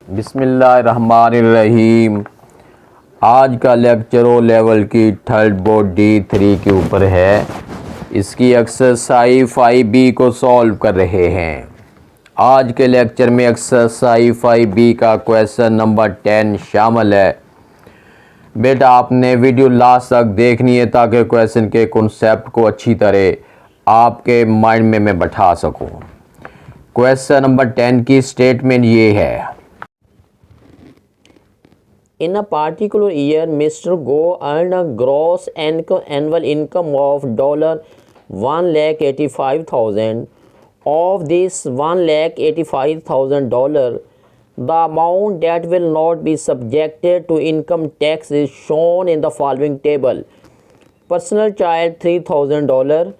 बिस्मिल्लाहिर्रहमानिर्रहीम। आज का लेक्चर ओ लेवल की थर्ड बोर्ड D3 के ऊपर है। इसकी एक्सरसाइज 5B को सॉल्व कर रहे हैं। आज के लेक्चर में एक्सरसाइज 5B का क्वेश्चन नंबर 10 शामिल है। बेटा आपने वीडियो लास्ट तक देखनी है ताकि क्वेश्चन के कॉन्सेप्ट को अच्छी तरह आपके माइंड में मैं बैठा सकूं। क्वेश्चन नंबर 10 की स्टेटमेंट ये है। In a particular year, Mr. Go earned a gross annual income of $1,85,000. Of this $1,85,000, the amount that will not be subjected to income tax is shown in the following table. Personal child $3,000,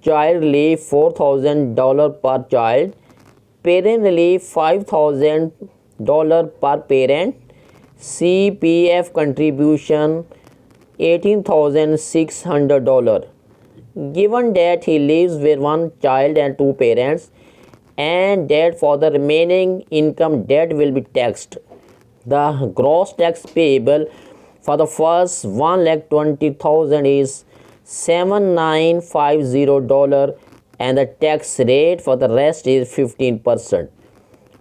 child relief $4,000 per child, parent relief $5,000 per parent, CPF contribution $18,600. Given that he lives with one child and two parents, and that for the remaining income that will be taxed, the gross tax payable for the first $1,20,000 is $7,950, and the tax rate for the rest is 15%.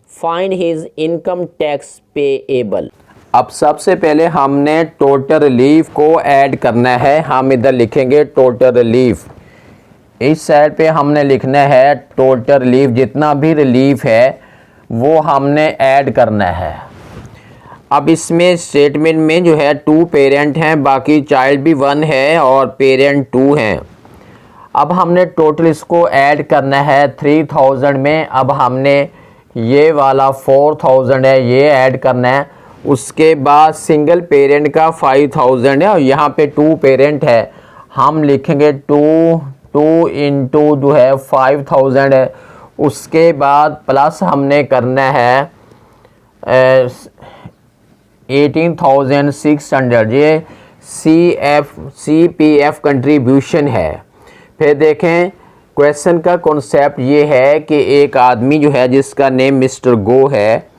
Find his income tax payable. अब सबसे पहले हमने total relief को add करना है। हम इधर लिखेंगे टोटल रिलीफ। इस साइड पे हमने लिखना है टोटल रिलीफ। जितना भी रिलीफ है वो हमने ऐड करना है। अब इसमें स्टेटमेंट में जो है 2 पेरेंट हैं, बाकी चाइल्ड भी 1 है और पेरेंट 2 हैं। अब हमने टोटल इसको ऐड करना है 3000 में। अब हमने ये वाला 4000 है ये ऐड करना है। उसके बाद सिंगल पेरेंट का 5000 है और यहाँ पे 2 पेरेंट है। हम लिखेंगे 2 इंटू जो है 5000 है। उसके बाद प्लस हमने करना है 18,600, ये CPF कंट्रीब्यूशन है। फिर देखें क्वेश्चन का कॉन्सेप्ट ये है कि एक आदमी जो है जिसका नेम मिस्टर गो है,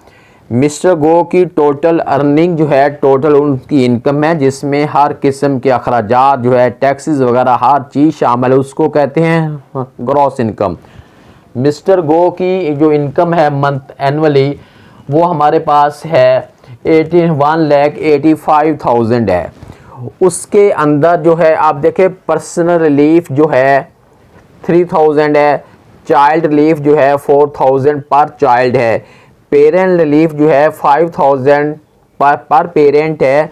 मिस्टर गो की टोटल अर्निंग जो है टोटल उनकी इनकम है जिसमें हर किस्म के अखराजात जो है टैक्सेस वगैरह हर चीज़ शामिल है, उसको कहते हैं ग्रॉस इनकम। मिस्टर गो की जो इनकम है मंथ एनुअली वो हमारे पास है 1,85,000 है। उसके अंदर जो है आप देखें पर्सनल रिलीफ जो है 3000 है, चाइल्ड रिलीफ जो है 4000 पर चाइल्ड है, पेरेंट रिलीफ जो है 5000 पर पेरेंट है।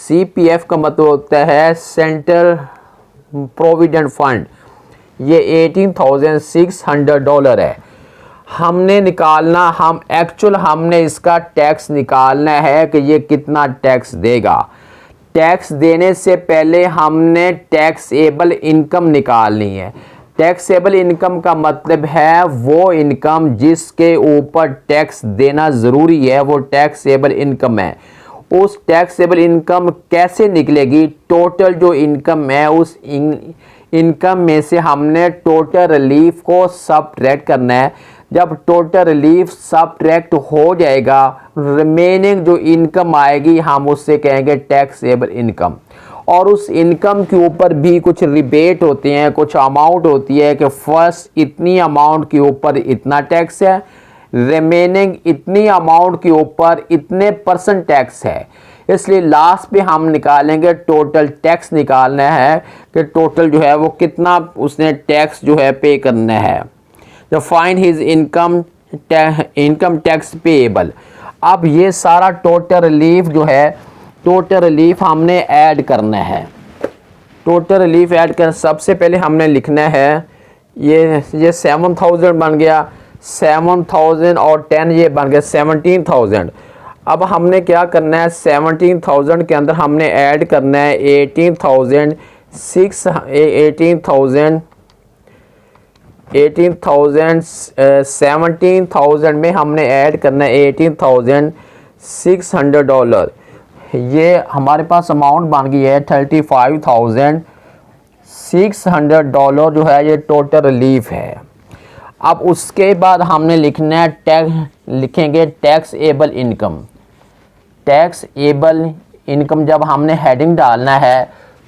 CPF का मतलब होता है सेंट्रल प्रोविडेंट फंड, ये $18,600 है। हमने निकालना हमने इसका टैक्स निकालना है कि ये कितना टैक्स देगा। टैक्स देने से पहले हमने टैक्सेबल इनकम निकालनी है। टैक्सेबल इनकम का मतलब है वो इनकम जिसके ऊपर टैक्स देना ज़रूरी है, वो टैक्सेबल इनकम है। उस टैक्सेबल इनकम कैसे निकलेगी? टोटल जो इनकम है उस इनकम में से हमने टोटल रिलीफ को सबट्रैक्ट करना है। जब टोटल रिलीफ सबट्रैक्ट हो जाएगा रिमेनिंग जो इनकम आएगी हम उससे कहेंगे टैक्सेबल इनकम। और उस इनकम के ऊपर भी कुछ रिबेट होते हैं, कुछ अमाउंट होती है कि फर्स्ट इतनी अमाउंट के ऊपर इतना टैक्स है, रिमेनिंग इतनी अमाउंट के ऊपर इतने % टैक्स है। इसलिए लास्ट पे हम निकालेंगे टोटल टैक्स निकालना है कि टोटल जो है वो कितना उसने टैक्स जो है पे करना है। तो find his income tax payable. अब ये सारा टोटल रिलीफ जो है टोटल रिलीफ हमने ऐड करना है। टोटल रिलीफ ऐड कर सबसे पहले हमने लिखना है ये 7000 बन गया, 7000 और 10 ये बन गया 17,000। अब हमने क्या करना है 17,000 के अंदर हमने ऐड करना है 17,000 में हमने ऐड करना है $18,600। ये हमारे पास अमाउंट बन गई है $35,600 जो है ये टोटल रिलीफ है। अब उसके बाद हमने लिखना है लिखेंगे टैक्सेबल इनकम। टैक्सेबल इनकम जब हमने हेडिंग डालना है,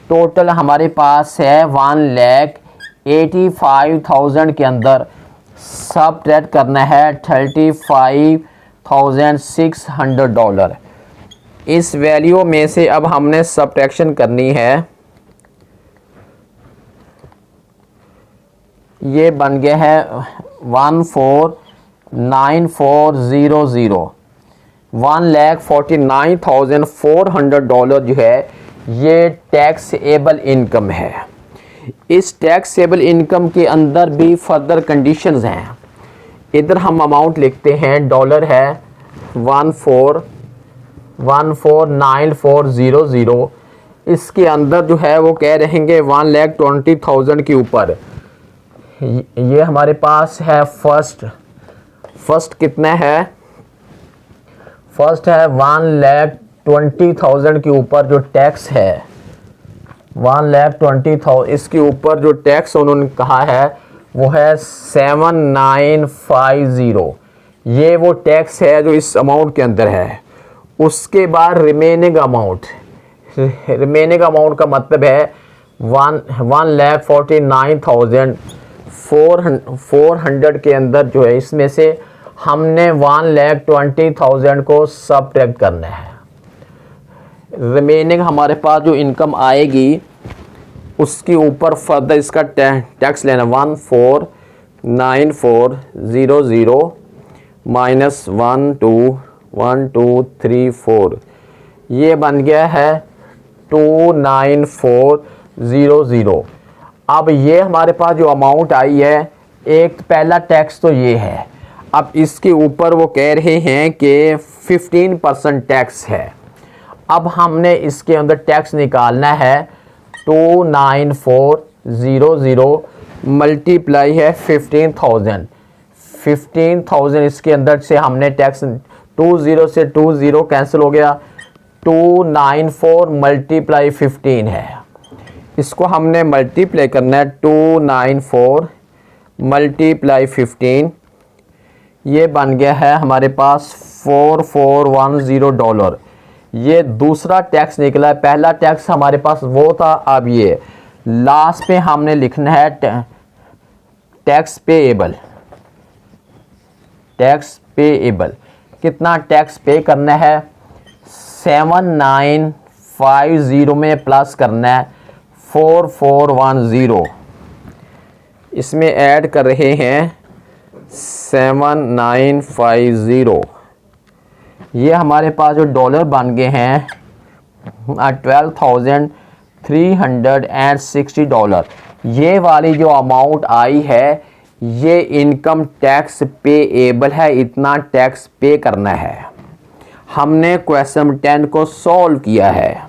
टोटल हमारे पास है 1,85,000 के अंदर सबट्रैक्ट करना है $35,600। इस वैल्यू में से अब हमने सबट्रैक्शन करनी है। ये बन गया है 149400। $1,49,400 जो है ये टैक्सेबल इनकम है। इस टैक्सेबल इनकम के अंदर भी फर्दर कंडीशंस हैं। इधर हम अमाउंट लिखते हैं, डॉलर है 149400। इसके अंदर जो है वो कह रहेंगे 1,20,000 के ऊपर। ये हमारे पास है फर्स्ट कितना है, फर्स्ट है 1,20,000 के ऊपर जो टैक्स है, 1,20,000 इसके ऊपर जो टैक्स उन्होंने कहा है वो है 7,950। ये वो टैक्स है जो इस अमाउंट के अंदर है। उसके बाद रिमेनिंग अमाउंट का मतलब है 1,49,400 के अंदर जो है, इसमें से हमने 1,20,000 को सबट्रैक्ट करना है। रिमेनिंग हमारे पास जो इनकम आएगी उसके ऊपर फर्दर इसका टैक्स लेना। 1,49,400 माइनस 1,2,1,2,3,4 ये बन गया है 2,9,400। अब ये हमारे पास जो अमाउंट आई है, एक पहला टैक्स तो ये है। अब इसके ऊपर वो कह रहे हैं कि 15% टैक्स है। अब हमने इसके अंदर टैक्स निकालना है। 2,9,400 मल्टीप्लाई है 15,000 इसके अंदर से हमने टैक्स 20 से 20 कैंसिल हो गया। 294 मल्टीप्लाई 15 है, इसको हमने मल्टीप्लाई करना है। 294 मल्टीप्लाई 15 ये बन गया है हमारे पास $4,410। ये दूसरा टैक्स निकला है। पहला टैक्स हमारे पास वो था। अब ये लास्ट पे हमने लिखना है टैक्स पेएबल। कितना टैक्स पे करना है, 7,950 में प्लस करना है 4,410। इसमें ऐड कर रहे हैं 7,950। ये हमारे पास जो डॉलर बन गए हैं $12,360। ये वाली जो अमाउंट आई है ये इनकम टैक्स पेएबल है। इतना टैक्स पे करना है। हमने क्वेश्चन 10 को सॉल्व किया है।